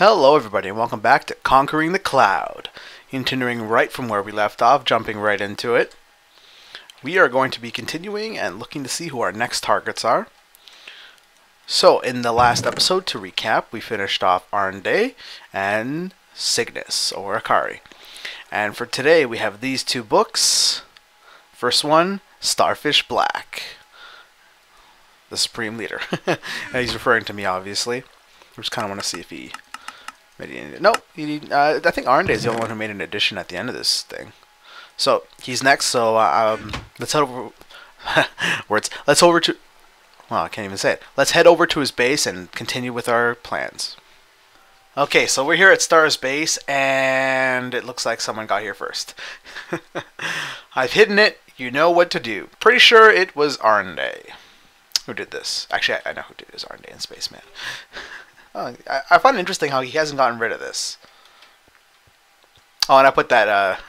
Hello everybody and welcome back to Conquering the Cloud. Continuing right from where we left off, jumping right into it. We are going to be continuing and looking to see who our next targets are. So in the last episode, to recap, we finished off Arnday and Cygnus, or Akari. And for today we have these two books. First one, Starfish Black. The Supreme Leader. He's referring to me, obviously. I just kind of want to see if he... No, I think Arnday is the only one who made an addition at the end of this thing. So he's next. So let's head over. Words. Let's over to. Well, I can't even say it. Let's head over to his base and continue with our plans. Okay, so we're here at Star's base, and it looks like someone got here first. I've hidden it. You know what to do. Pretty sure it was Arnday who did this. Actually, I know who did it. It was Arnday and Spaceman. Oh, I find it interesting how he hasn't gotten rid of this. Oh, and I put that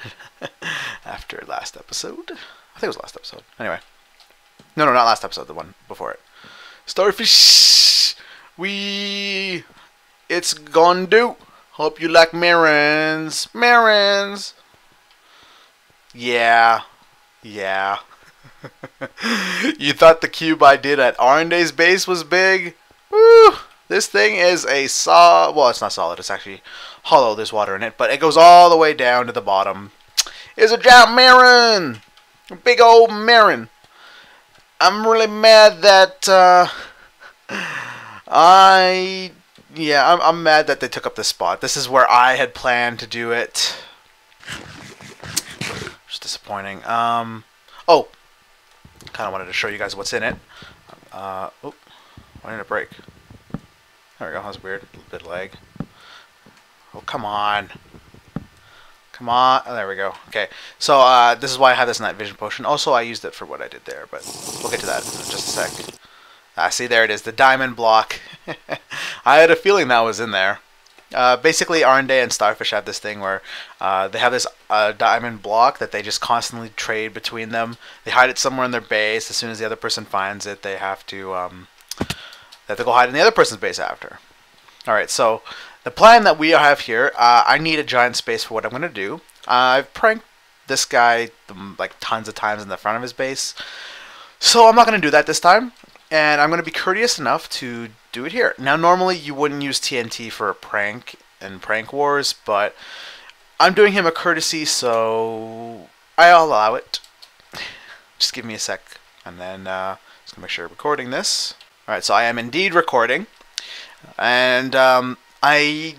after last episode. I think it was last episode. Anyway. No, not last episode. The one before it. Starfish! It's gonna do. Hope you like Marins. Marins! Yeah. You thought the cube I did at Arnday's base was big? Woo! This thing is a well, it's not solid. It's actually hollow. There's water in it, but it goes all the way down to the bottom. It's a giant Marin, a big old Marin. I'm really mad that I'm mad that they took up this spot. This is where I had planned to do it. Just disappointing. Oh, kind of wanted to show you guys what's in it. Oh, why didn't it break? There we go, that was weird. A little bit of lag. Oh, come on. Come on. Oh, there we go. Okay, so this is why I have this night vision potion. Also, I used it for what I did there, but we'll get to that in just a sec. See, there it is, the diamond block. I had a feeling that was in there. Basically, Arnday and Starfish have this thing where they have this diamond block that they just constantly trade between them. They hide it somewhere in their base. As soon as the other person finds it, they have to go hide in the other person's base after. Alright, so the plan that we have here, I need a giant space for what I'm going to do. I've pranked this guy like tons of times in the front of his base, so I'm not going to do that this time. And I'm going to be courteous enough to do it here. Now, normally you wouldn't use TNT for a prank in Prank Wars, but I'm doing him a courtesy, so I'll allow it. Just give me a sec, and then just going to make sure I'm recording this. Alright, so I am indeed recording, and I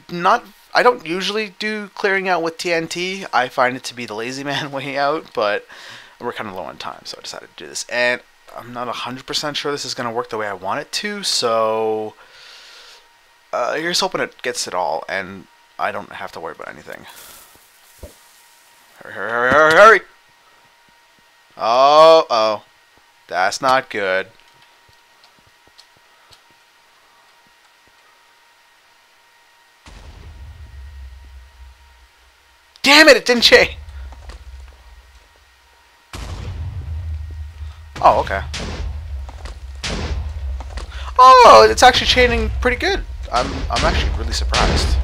don't usually do clearing out with TNT. I find it to be the lazy man way out, but we're kind of low on time, so I decided to do this. And I'm not 100% sure this is going to work the way I want it to, so here's hoping it gets it all, and I don't have to worry about anything. Hurry! Oh, that's not good. Damn it, it didn't change. Oh, okay. Oh, it's actually chaining pretty good. I'm actually really surprised.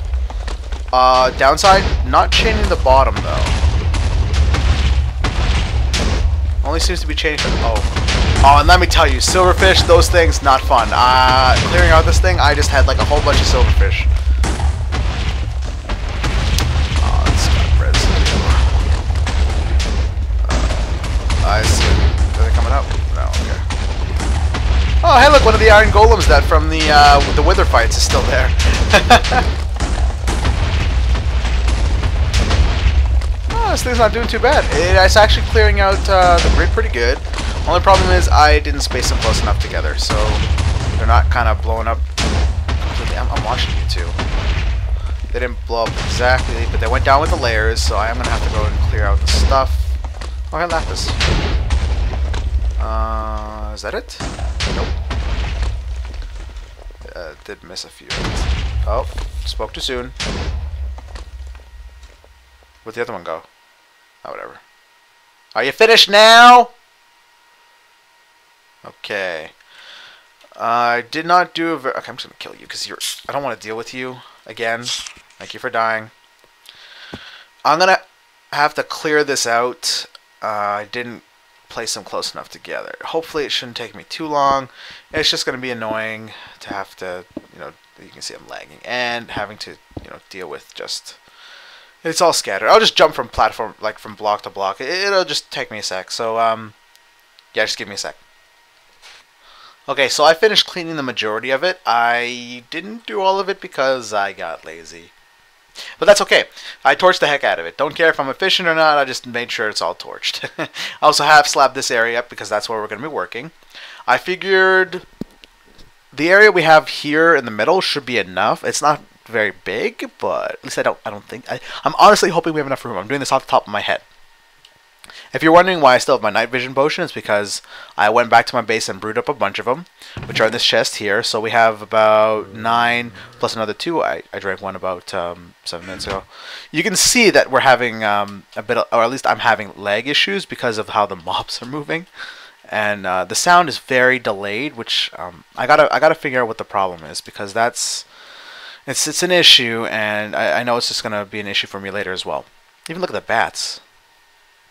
Downside, not chaining the bottom though. Only seems to be chaining. Oh, and let me tell you, silverfish, those things not fun. Clearing out this thing, I just had like a whole bunch of silverfish. I see. Are they coming out? No, okay. Oh, hey, look, one of the iron golems that from the wither fights is still there. Oh, this thing's not doing too bad. It's actually clearing out the grid pretty good. Only problem is I didn't space them close enough together, so they're not kind of blowing up completely. I'm watching you two. They didn't blow up exactly, but they went down with the layers, so I am going to have to go and clear out the stuff. Oh, I got Lapis. Is that it? Nope. Did miss a few. Oh, spoke too soon. Where'd the other one go? Oh, whatever. Are you finished now? Okay. I did not do a okay, I'm just gonna kill you because I don't want to deal with you. again, thank you for dying. I'm going to have to clear this out. I didn't place them close enough together. Hopefully it shouldn't take me too long. It's just going to be annoying to have to, you can see I'm lagging and having to, deal with just, it's all scattered. I'll just jump from platform, like from block to block. It'll just take me a sec. So, yeah, just give me a sec. Okay, so I finished cleaning the majority of it. I didn't do all of it because I got lazy. But that's okay. I torched the heck out of it. Don't care if I'm efficient or not. I just made sure it's all torched. I also have slabbed this area up because that's where we're going to be working. I figured the area we have here in the middle should be enough. It's not very big, but at least I don't think. I'm honestly hoping we have enough room. I'm doing this off the top of my head. If you're wondering why I still have my night vision potion, it's because I went back to my base and brewed up a bunch of them, which are in this chest here. So we have about 9 plus another 2. I drank one about 7 minutes ago. You can see that we're having a bit of, or at least I'm having lag issues because of how the mobs are moving, and the sound is very delayed, which I gotta figure out what the problem is, because it's an issue, and I know it's just gonna be an issue for me later as well. Even look at the bats,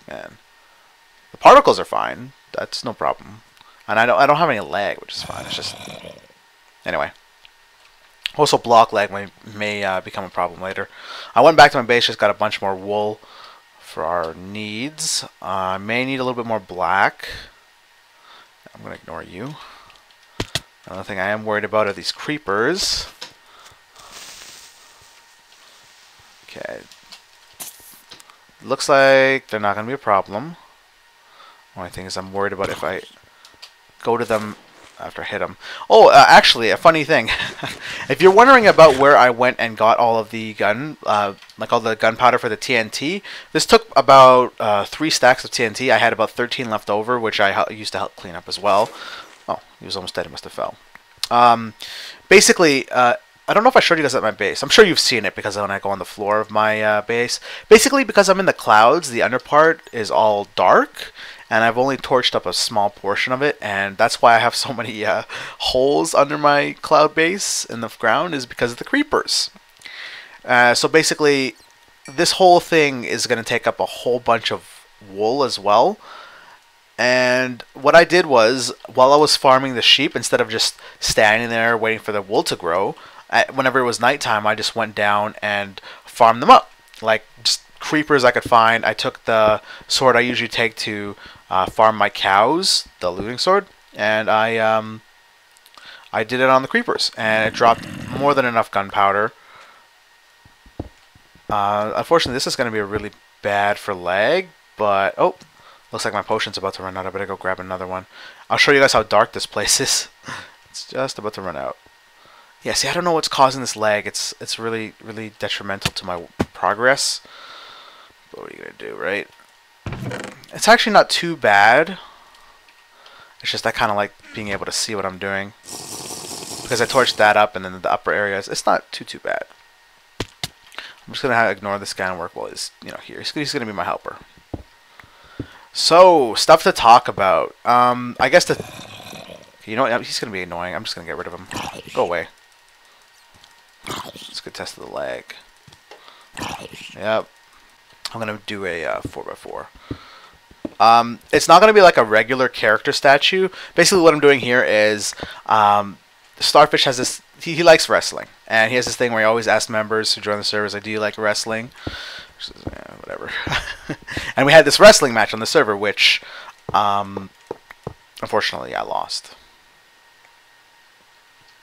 man. The particles are fine. That's no problem. And I don't have any lag, which is fine. It's just, anyway. Also, block lag may become a problem later. I went back to my base, just got a bunch more wool for our needs. I may need a little bit more black. I'm gonna ignore you. Another thing I am worried about are these creepers. Okay. Looks like they're not gonna be a problem. Only thing is I'm worried about if I go to them after I hit them. Oh, actually, a funny thing. If you're wondering about where I went and got all of the like all the gunpowder for the TNT, this took about 3 stacks of TNT. I had about 13 left over, which I used to help clean up as well. Oh, he was almost dead. He must have fell. Basically, I don't know if I showed you guys at my base. I'm sure you've seen it because when I go on the floor of my base. Basically, because I'm in the clouds, the under part is all dark, and I've only torched up a small portion of it, and that's why I have so many holes under my cloud base in the ground, is because of the creepers. So basically, this whole thing is going to take up a whole bunch of wool as well. And what I did was, while I was farming the sheep, instead of just standing there waiting for the wool to grow, whenever it was nighttime, I just went down and farmed them up. Like, just creepers I could find. I took the sword I usually take to farm my cows, the looting sword, and I did it on the creepers, and it dropped more than enough gunpowder. Unfortunately, this is going to be really bad for lag, but oh, looks like my potion's about to run out. I better go grab another one. I'll show you guys how dark this place is. It's just about to run out. Yeah, see, I don't know what's causing this lag. It's really, really detrimental to my progress. But what are you going to do, right? It's actually not too bad. It's just I kind of like being able to see what I'm doing. Because I torched that up, and then the upper areas, it's not too bad. I'm just going to ignore this guy and work while he's, here. He's going to be my helper. So, stuff to talk about. I guess you know what? He's going to be annoying. I'm just going to get rid of him. Go away. Let's go test the lag. Yep. I'm going to do a 4x4. It's not going to be like a regular character statue. Basically, what I'm doing here is Starfish has this. He likes wrestling, and he has this thing where he always asks members who join the servers, like, "Do you like wrestling?" Which is, yeah, whatever. And we had this wrestling match on the server, which unfortunately I lost.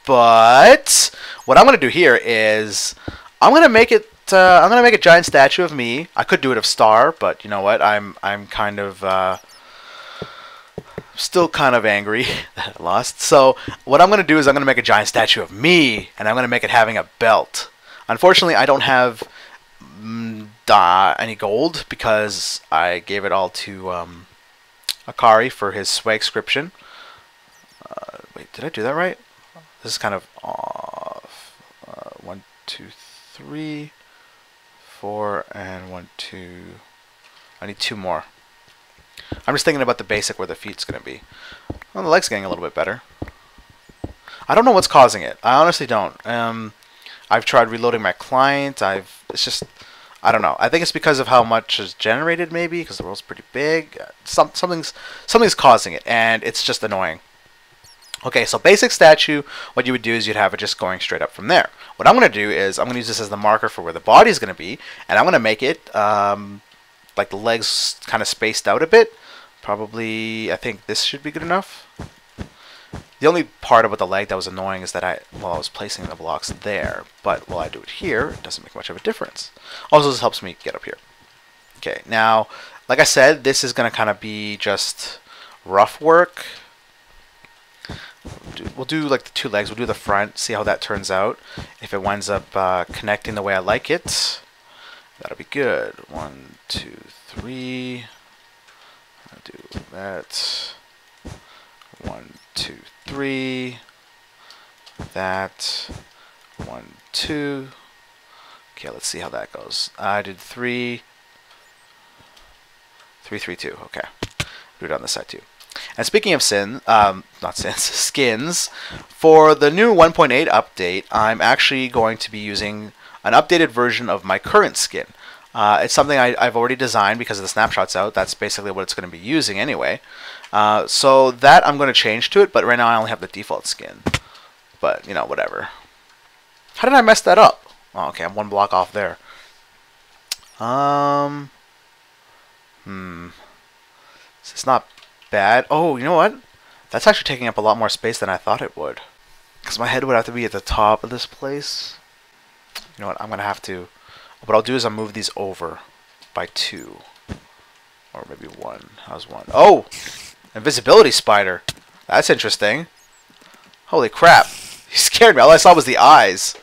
But what I'm going to do here is I'm going to make it. I'm going to make a giant statue of me. I could do it of Star, but you know what? I'm kind of still kind of angry that I lost. So what I'm going to do is I'm going to make a giant statue of me, and I'm going to make it having a belt. Unfortunately, I don't have any gold because I gave it all to Akari for his swagscription. Wait, did I do that right? This is kind of off. 1, 2, 3, 4, and 1, 2. I need 2 more. I'm just thinking about the basic where the feet's going to be. Well, the leg's getting a little bit better. I don't know what's causing it. I honestly don't. I've tried reloading my client. It's just, I don't know. I think it's because of how much is generated, maybe, because the world's pretty big. Something's causing it, and it's just annoying. Okay, so basic statue, what you would do is you'd have it just going straight up from there. What I'm going to do is I'm going to use this as the marker for where the body is going to be, and I'm going to make it like the legs kind of spaced out a bit. Probably, I think this should be good enough. The only part about the leg that was annoying is that I was placing the blocks there, but while I do it here, it doesn't make much of a difference. Also, this helps me get up here. Okay, now, like I said, this is going to kind of be just rough work. We'll do like the two legs. We'll do the front, see how that turns out. If it winds up connecting the way I like it, that'll be good. 1, 2, 3. I'll do that. 1, 2, 3. That. 1, 2. Okay, let's see how that goes. I did 3. 3, 3, 2. Okay. Do it on this side too. And speaking of skins, for the new 1.8 update, I'm actually going to be using an updated version of my current skin. It's something I've already designed because of the snapshots out. That's basically what it's going to be using anyway. So that I'm going to change to it, but right now I only have the default skin. But, you know, whatever. How did I mess that up? Oh, okay, I'm one block off there. It's not bad. Oh, you know what? That's actually taking up a lot more space than I thought it would. Because my head would have to be at the top of this place. You know what? I'm going to have to... What I'll do is I'll move these over by 2. Or maybe 1. How's 1? Oh! Invisibility spider. That's interesting. Holy crap. He scared me. All I saw was the eyes.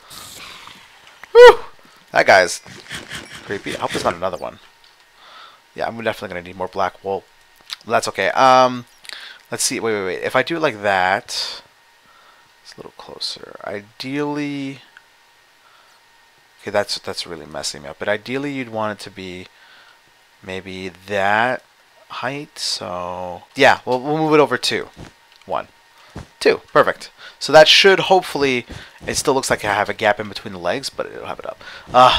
Whew! That guy's creepy. I hope there's not another one. Yeah, I'm definitely going to need more black wool. That's okay. Let's see. Wait. If I do it like that, it's a little closer. Ideally, okay, that's really messing me up. But ideally, you'd want it to be maybe that height. So yeah, we'll move it over 2. 1, 2. Perfect. So that should hopefully. It still looks like I have a gap in between the legs, but it'll have it up.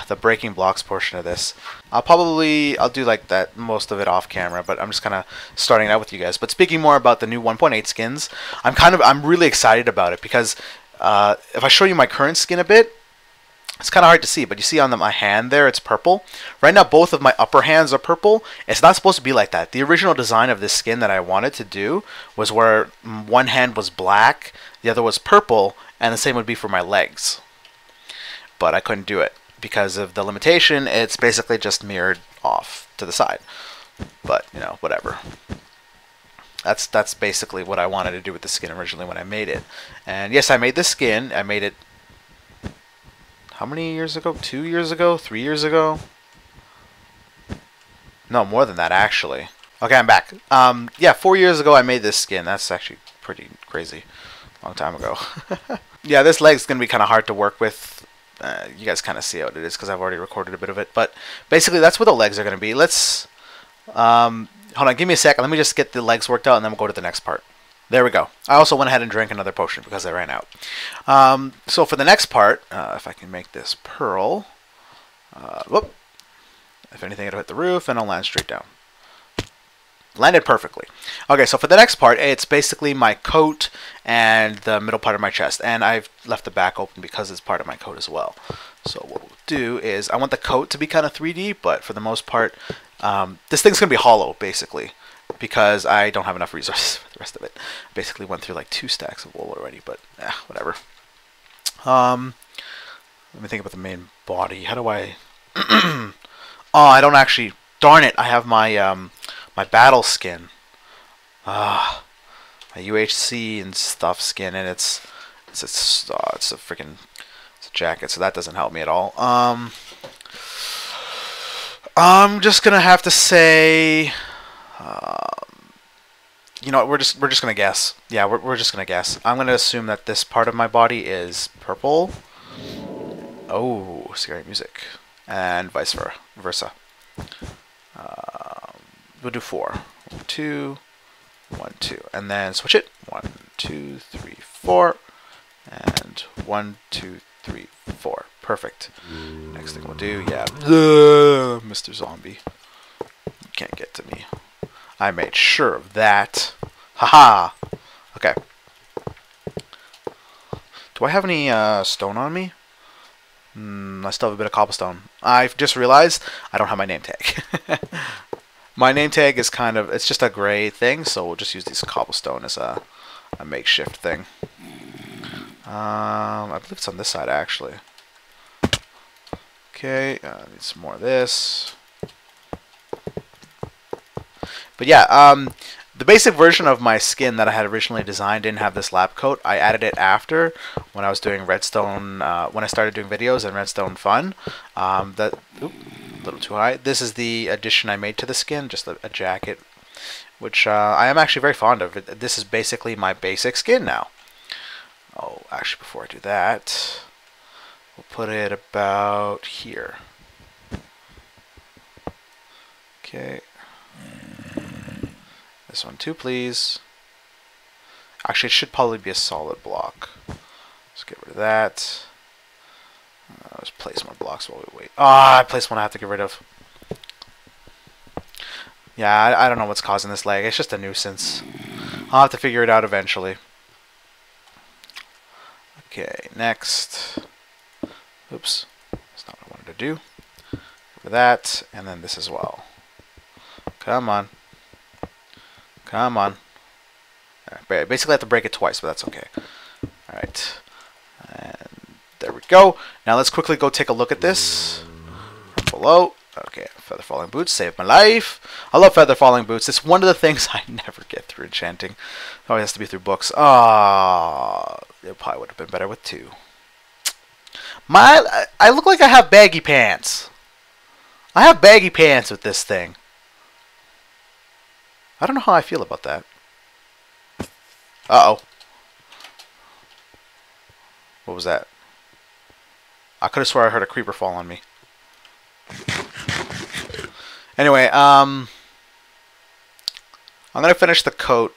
The breaking blocks portion of this. I'll do like that, most of it off camera, but I'm just kind of starting out with you guys. But speaking more about the new 1.8 skins, I'm really excited about it because if I show you my current skin a bit, it's kind of hard to see, but you see on my hand there, it's purple. Right now, both of my upper hands are purple. It's not supposed to be like that. The original design of this skin that I wanted to do was where one hand was black, the other was purple, and the same would be for my legs. But I couldn't do it because of the limitation. It's basically just mirrored off to the side. But, you know, whatever. That's basically what I wanted to do with the skin originally when I made it. And yes, I made this skin. I made it how many years ago? 2 years ago? 3 years ago? No, more than that, actually. Okay, I'm back. Yeah, 4 years ago I made this skin. That's actually pretty crazy. Long time ago. Yeah, this leg's going to be kind of hard to work with. You guys kind of see how it is because I've already recorded a bit of it. But basically, that's what the legs are going to be. Let's... hold on, give me a second. Let me just get the legs worked out, and then we'll go to the next part. There we go. I also went ahead and drank another potion because I ran out. So for the next part, if I can make this pearl... whoop. If anything, it'll hit the roof, and I'll land straight down. Landed perfectly. Okay, so for the next part, it's basically my coat and the middle part of my chest. And I've left the back open because it's part of my coat as well. So what we'll do is, I want the coat to be kind of 3D, but for the most part, this thing's going to be hollow, basically. Because I don't have enough resources for the rest of it. Basically went through like 2 stacks of wool already, but whatever. Let me think about the main body. How do I... Oh, I don't actually... Darn it, I have my... my battle skin. My UHC and stuff skin, and it's a freaking jacket, so that doesn't help me at all. I'm just gonna have to say, you know, we're just gonna guess. Yeah, we're just gonna guess. I'm gonna assume that this part of my body is purple. Oh, scary music, and vice versa. We'll do 4. 1, 2, 1, 2, and then switch it. 1, 2, 3, 4, and 1, 2, 3, 4. Perfect. Next thing we'll do, yeah, Mr. Zombie. You can't get to me. I made sure of that. Haha. Okay. Do I have any stone on me? I still have a bit of cobblestone. I've just realized I don't have my name tag. My name tag is kind of, it's just a gray thing, so we'll just use this cobblestone as a makeshift thing. I believe it's on this side, actually. Okay, need some more of this. But yeah, the basic version of my skin that I had originally designed didn't have this lab coat. I added it after when I was doing Redstone, when I started doing videos in Redstone Fun. A little too high. This is the addition I made to the skin, just a jacket, which I am actually very fond of. This is basically my basic skin now. Oh, actually, before I do that, we'll put it about here. Okay. This one too, please. Actually, it should probably be a solid block. Let's get rid of that. Let's place more blocks while we wait. Ah, I placed one I have to get rid of. Yeah, I don't know what's causing this lag. It's just a nuisance. I'll have to figure it out eventually. Okay, next. Oops. That's not what I wanted to do. For that, and then this as well. Come on. Come on. Right, basically, I have to break it twice, but that's okay. Alright. And there we go. Now let's quickly go take a look at this. From below. Okay, feather falling boots saved my life. I love feather falling boots. It's one of the things I never get through enchanting. It always has to be through books. Ah, it probably would have been better with 2. I look like I have baggy pants. I have baggy pants with this thing. I don't know how I feel about that. Uh-oh. What was that? I could have swore I heard a creeper fall on me. Anyway, I'm going to finish the coat,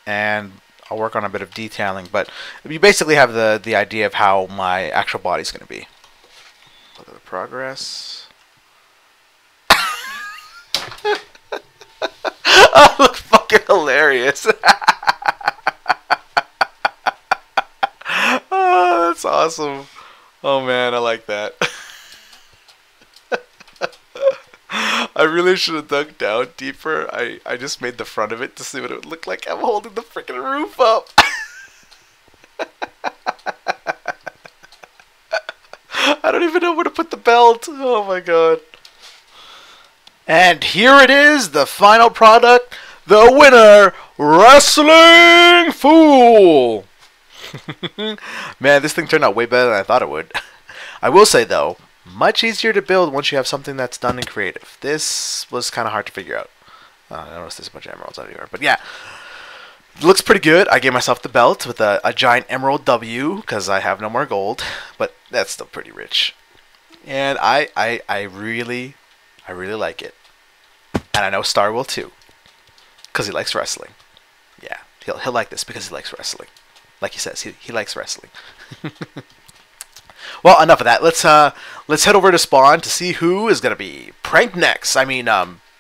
and I'll work on a bit of detailing, but you basically have the idea of how my actual body's going to be. Look at the progress. Oh, look fucking hilarious. Oh, that's awesome. Oh man, I like that. I really should have dug down deeper. I just made the front of it to see what it would look like. I'm holding the freaking roof up. I don't even know where to put the belt. Oh my god. And here it is, the final product, the winner, ZaCrazyFool. Man, this thing turned out way better than I thought it would. I will say though, much easier to build once you have something that's done in creative. This was kind of hard to figure out. I noticed there's a bunch of emeralds everywhere, but yeah, it looks pretty good. I gave myself the belt with a giant emerald W because I have no more gold, but that's still pretty rich. And I really like it. And I know Star will too. Because he likes wrestling. Yeah, he'll like this because he likes wrestling. Like he says, he likes wrestling. Well, enough of that. Let's head over to Spawn to see who is going to be pranked next. I mean,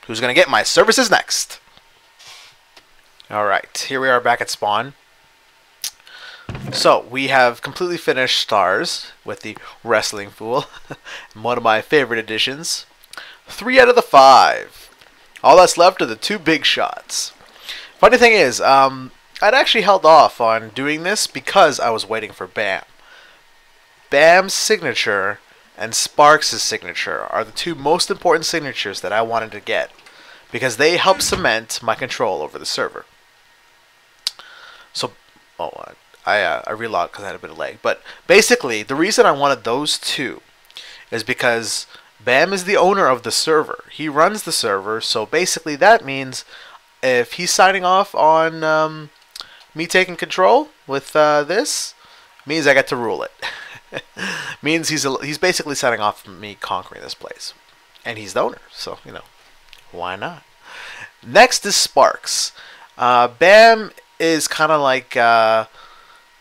who's going to get my services next. Alright, here we are back at Spawn. So, we have completely finished Stars with the Wrestling Fool. One of my favorite additions. 3 out of the 5. All that's left are the 2 big shots. Funny thing is, I'd actually held off on doing this because I was waiting for Bam. Bam's signature and Sparks' signature are the 2 most important signatures that I wanted to get because they help cement my control over the server. So, I relogged because I had a bit of lag. But basically, the reason I wanted those 2 is because Bam is the owner of the server. He runs the server, so basically that means if he's signing off on me taking control with this, means I get to rule it. Means he's basically signing off on me conquering this place. And he's the owner, so, you know, why not? Next is Sparks. Bam is kind of like,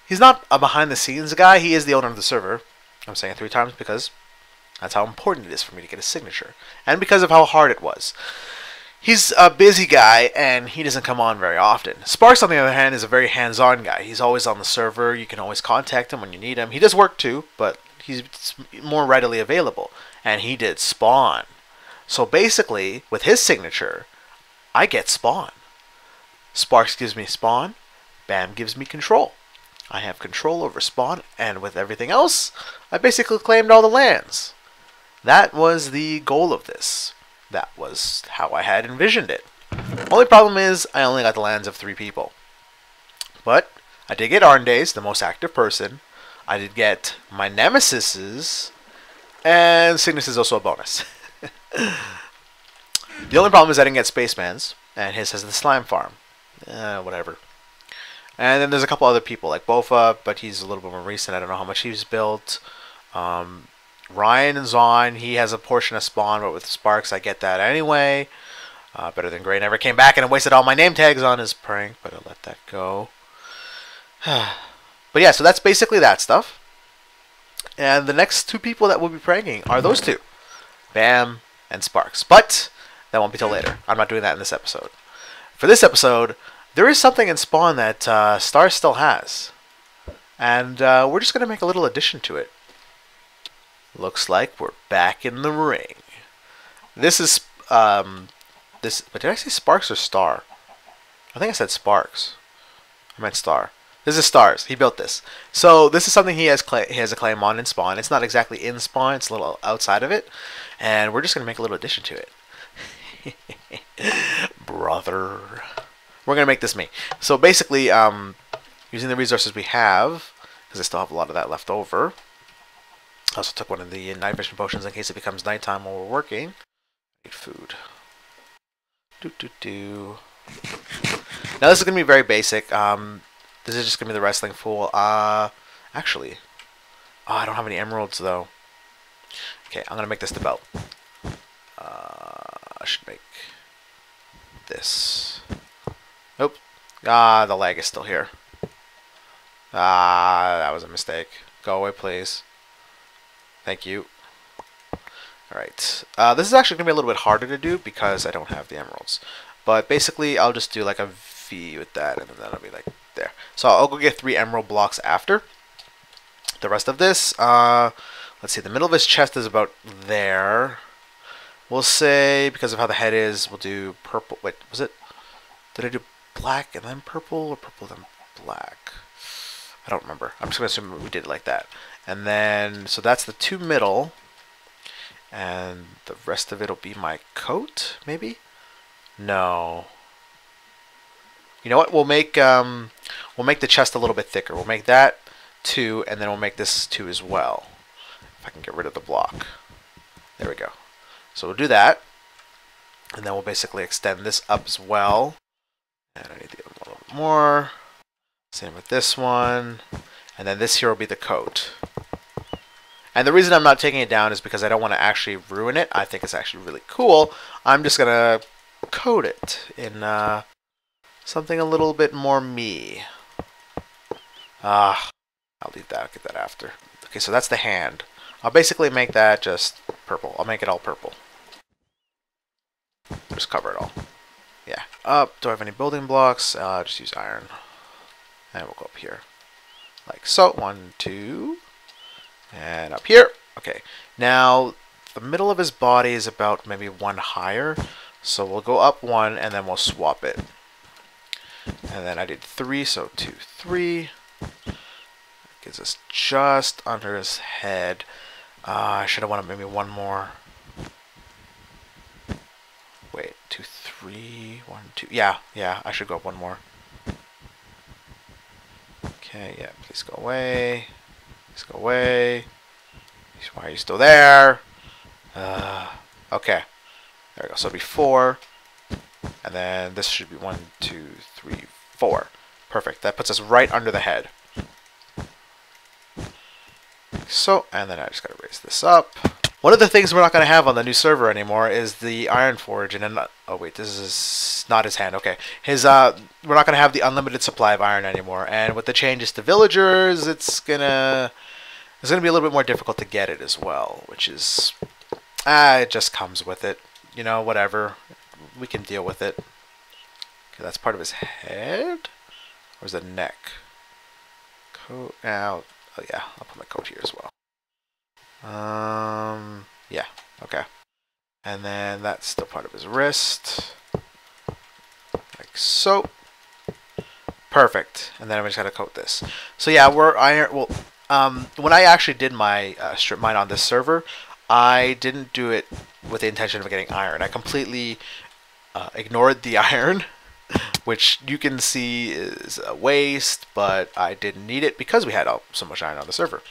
he's not a behind-the-scenes guy. He is the owner of the server. I'm saying it 3 times because that's how important it is for me to get a signature. And because of how hard it was. He's a busy guy, and he doesn't come on very often. Sparks, on the other hand, is a very hands-on guy. He's always on the server. You can always contact him when you need him. He does work too, but he's more readily available. And he did spawn. So basically, with his signature, I get spawn. Sparks gives me spawn. Bam gives me control. I have control over spawn, and with everything else, I basically claimed all the lands. That was the goal of this. That was how I had envisioned it. Only problem is, I only got the lands of 3 people. But I did get Arndays, the most active person. I did get my Nemesises, and Cygnus is also a bonus. The only problem is I didn't get Spaceman's, and his has the Slime Farm. Whatever. And then there's a couple other people, like Bofa, but he's a little bit more recent. I don't know how much he's built. Ryan and Zon, he has a portion of spawn, but with Sparks I get that anyway. Better than Gray never came back and wasted all my name tags on his prank, but I'll let that go. But yeah, so that's basically that stuff. And the next 2 people that we'll be pranking are those 2. Bam and Sparks. But that won't be till later. I'm not doing that in this episode. For this episode, there is something in Spawn that Star still has. And we're just going to make a little addition to it. Looks like we're back in the ring. This is, but did I say Sparks or Star? I think I said Sparks. I meant Star. This is Stars. He built this. So this is something he has a claim on in Spawn. It's not exactly in Spawn. It's a little outside of it. And we're just going to make a little addition to it. Brother. We're going to make this me. So basically, using the resources we have, because I still have a lot of that left over. I also took one of the night vision potions in case it becomes nighttime while we're working. I need food. Now this is going to be very basic. This is just going to be the wrestling fool. Actually, I don't have any emeralds though. Okay, I'm going to make this the belt. I should make this. Nope. The lag is still here. That was a mistake. Go away, please. Thank you. Alright. This is actually going to be a little bit harder to do because I don't have the emeralds. But basically, I'll just do like a V with that, and then that'll be like there. So I'll go get 3 emerald blocks after. The rest of this, let's see, the middle of his chest is about there. We'll say, because of how the head is, we'll do purple. Wait, was it? Did I do black and then purple, or purple then black? I don't remember. I'm just going to assume we did it like that. And then, so that's the 2 middle. And the rest of it will be my coat, maybe? No. You know what? We'll make the chest a little bit thicker. We'll make that 2, and then we'll make this 2 as well. If I can get rid of the block. There we go. So we'll do that. And then we'll basically extend this up as well. And I need to get a little bit more. Same with this one. And then this here will be the coat. And the reason I'm not taking it down is because I don't want to actually ruin it. I think it's actually really cool. I'm just going to coat it in something a little bit more me. I'll leave that. I'll get that after. Okay, so that's the hand. I'll basically make that just purple. I'll make it all purple. Just cover it all. Yeah. Do I have any building blocks? Just use iron. And we'll go up here. Like so. 1, 2. And up here. Okay. Now, the middle of his body is about maybe 1 higher. So we'll go up 1 and then we'll swap it. And then I did 3, so 2, 3. That gives us just under his head. I should have wanted maybe 1 more. Wait, 2, 3, 1, 2. Yeah, I should go up 1 more. Okay, yeah, please go away. Please go away. Why are you still there? Okay. There we go. So it'll be 4. And then this should be 1, 2, 3, 4. Perfect. That puts us right under the head. So, and then I just gotta raise this up. One of the things we're not going to have on the new server anymore is the Iron Forge. And then, oh wait, this is not his hand. Okay, his we're not going to have the unlimited supply of iron anymore. And with the changes to villagers, it's gonna It's going to be a little bit more difficult to get it as well, which is, it just comes with it. You know, whatever. We can deal with it. Okay, that's part of his head? Or is it neck? Coat out. Oh yeah, I'll put my coat here as well. Yeah, okay. And then that's still part of his wrist. Like so. Perfect. And then I just gotta coat this. So yeah, we're iron. Well, when I actually did my strip mine on this server, I didn't do it with the intention of getting iron. I completely ignored the iron, which you can see is a waste, but I didn't need it because we had so much iron on the server.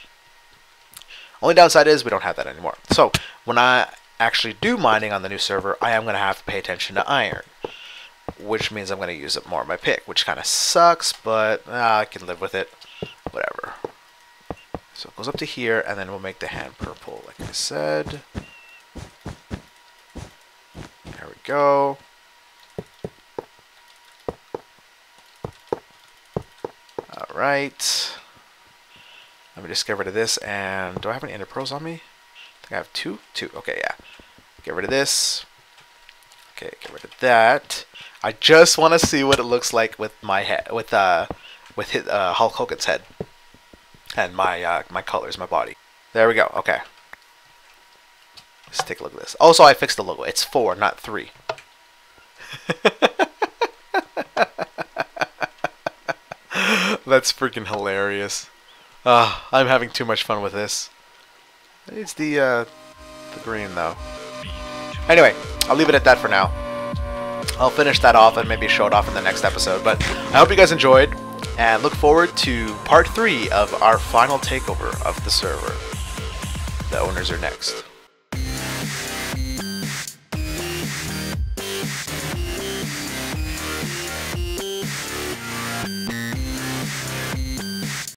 Only downside is we don't have that anymore. So when I actually do mining on the new server, I am going to have to pay attention to iron, which means I'm going to use up more of my pick, which kind of sucks, but I can live with it. Whatever. So it goes up to here, and then we'll make the hand purple, like I said. There we go. Alright. Let me just get rid of this, and do I have any ender pearls on me? I think I have two. Okay, yeah. Get rid of this. Okay, get rid of that. I just want to see what it looks like with my head, with Hulk Hogan's head, and my my colors, my body. There we go. Okay. Let's take a look at this. Also, I fixed the logo. It's 4, not 3. That's freaking hilarious. I'm having too much fun with this. It's the green though. Anyway, I'll leave it at that for now. I'll finish that off and maybe show it off in the next episode. But I hope you guys enjoyed, and look forward to part 3 of our final takeover of the server. The owners are next.